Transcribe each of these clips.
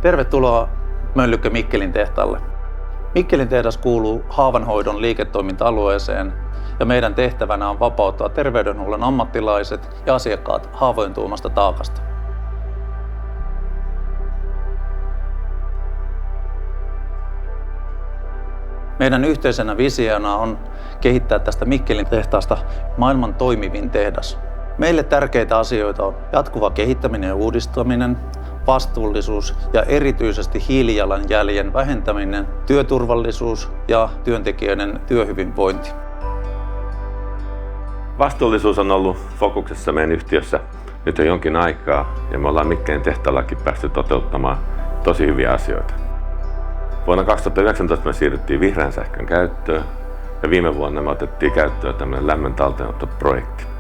Tervetuloa Möllykkö Mikkelin tehtaalle. Mikkelin tehdas kuuluu haavanhoidon liiketoiminta-alueeseen ja meidän tehtävänä on vapauttaa terveydenhuollon ammattilaiset ja asiakkaat haavojen tuomasta taakasta. Meidän yhteisenä visiona on kehittää tästä Mikkelin tehtaasta maailman toimivin tehdas. Meille tärkeitä asioita on jatkuva kehittäminen ja uudistaminen, vastuullisuus ja erityisesti hiilijalanjäljen vähentäminen, työturvallisuus ja työntekijöiden työhyvinvointi. Vastuullisuus on ollut fokuksessa meidän yhtiössä nyt jo jonkin aikaa ja me ollaan Mikkelin tehtaallakin päästy toteuttamaan tosi hyviä asioita. Vuonna 2019 me siirryttiin vihreän sähkön käyttöön ja viime vuonna me otettiin käyttöön tämmöinen lämmön talteenottoprojekti.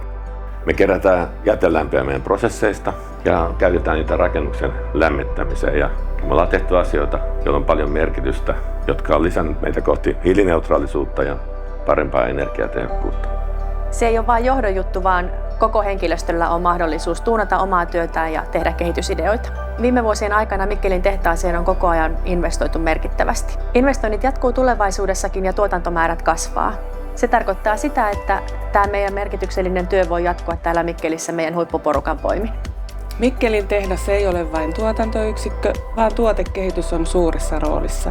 Me kerätään jätelämpöä meidän prosesseista ja käytetään niitä rakennuksen lämmittämiseen ja me ollaan tehty asioita, joilla on paljon merkitystä, jotka on lisännyt meitä kohti hiilineutraalisuutta ja parempaa energiatehokkuutta. Se ei ole vain johdon juttu, vaan koko henkilöstöllä on mahdollisuus tuunata omaa työtään ja tehdä kehitysideoita. Viime vuosien aikana Mikkelin tehtaaseen on koko ajan investoitu merkittävästi. Investoinnit jatkuu tulevaisuudessakin ja tuotantomäärät kasvaa. Se tarkoittaa sitä, että tämä meidän merkityksellinen työ voi jatkua täällä Mikkelissä meidän huippuporukan voimin. Mikkelin tehdas ei ole vain tuotantoyksikkö, vaan tuotekehitys on suuressa roolissa.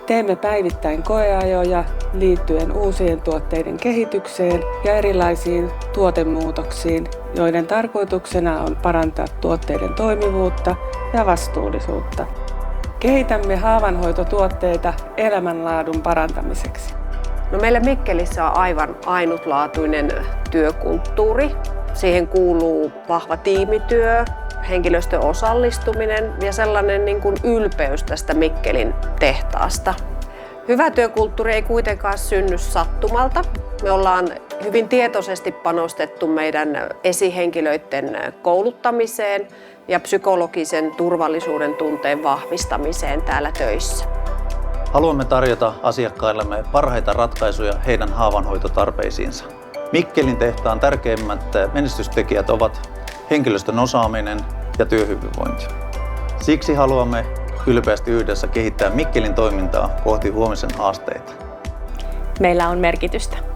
Teemme päivittäin koeajoja liittyen uusien tuotteiden kehitykseen ja erilaisiin tuotemuutoksiin, joiden tarkoituksena on parantaa tuotteiden toimivuutta ja vastuullisuutta. Kehitämme haavanhoitotuotteita elämänlaadun parantamiseksi. No meillä Mikkelissä on aivan ainutlaatuinen työkulttuuri. Siihen kuuluu vahva tiimityö, henkilöstön osallistuminen ja sellainen ylpeys tästä Mikkelin tehtaasta. Hyvä työkulttuuri ei kuitenkaan synny sattumalta. Me ollaan hyvin tietoisesti panostettu meidän esihenkilöiden kouluttamiseen ja psykologisen turvallisuuden tunteen vahvistamiseen täällä töissä. Haluamme tarjota asiakkaillemme parhaita ratkaisuja heidän haavanhoitotarpeisiinsa. Mikkelin tehtaan tärkeimmät menestystekijät ovat henkilöstön osaaminen ja työhyvinvointi. Siksi haluamme ylpeästi yhdessä kehittää Mikkelin toimintaa kohti huomisen haasteita. Meillä on merkitystä.